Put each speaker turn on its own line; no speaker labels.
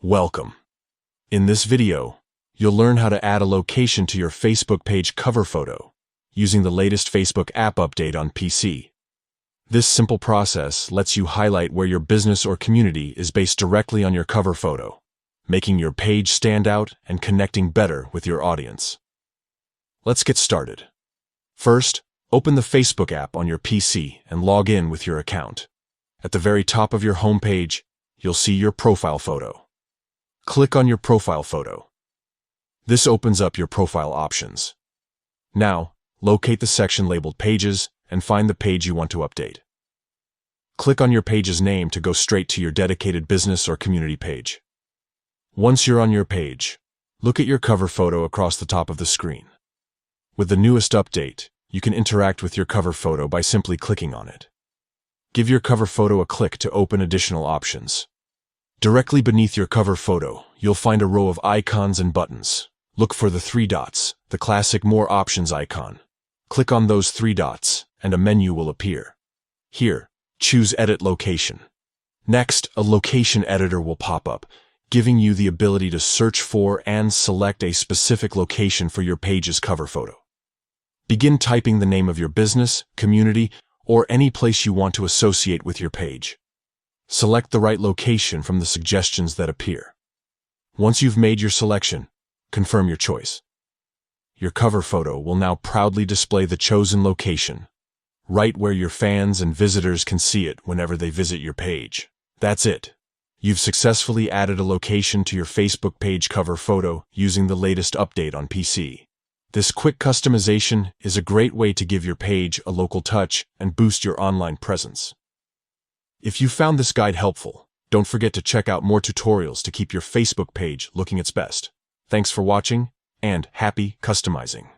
Welcome. In this video, you'll learn how to add a location to your Facebook page cover photo using the latest Facebook app update on PC. This simple process lets you highlight where your business or community is based directly on your cover photo, making your page stand out and connecting better with your audience. Let's get started. First, open the Facebook app on your PC and log in with your account. At the very top of your homepage, you'll see your profile photo. Click on your profile photo. This opens up your profile options. Now, locate the section labeled Pages and find the page you want to update. Click on your page's name to go straight to your dedicated business or community page. Once you're on your page, look at your cover photo across the top of the screen. With the newest update, you can interact with your cover photo by simply clicking on it. Give your cover photo a click to open additional options. Directly beneath your cover photo, you'll find a row of icons and buttons. Look for the three dots, the classic More Options icon. Click on those three dots, and a menu will appear. Here, choose Edit Location. Next, a location editor will pop up, giving you the ability to search for and select a specific location for your page's cover photo. Begin typing the name of your business, community, or any place you want to associate with your page. Select the right location from the suggestions that appear. Once you've made your selection, confirm your choice. Your cover photo will now proudly display the chosen location, right where your fans and visitors can see it whenever they visit your page. That's it. You've successfully added a location to your Facebook page cover photo using the latest update on PC. This quick customization is a great way to give your page a local touch and boost your online presence. If you found this guide helpful, don't forget to check out more tutorials to keep your Facebook page looking its best. Thanks for watching, and happy customizing.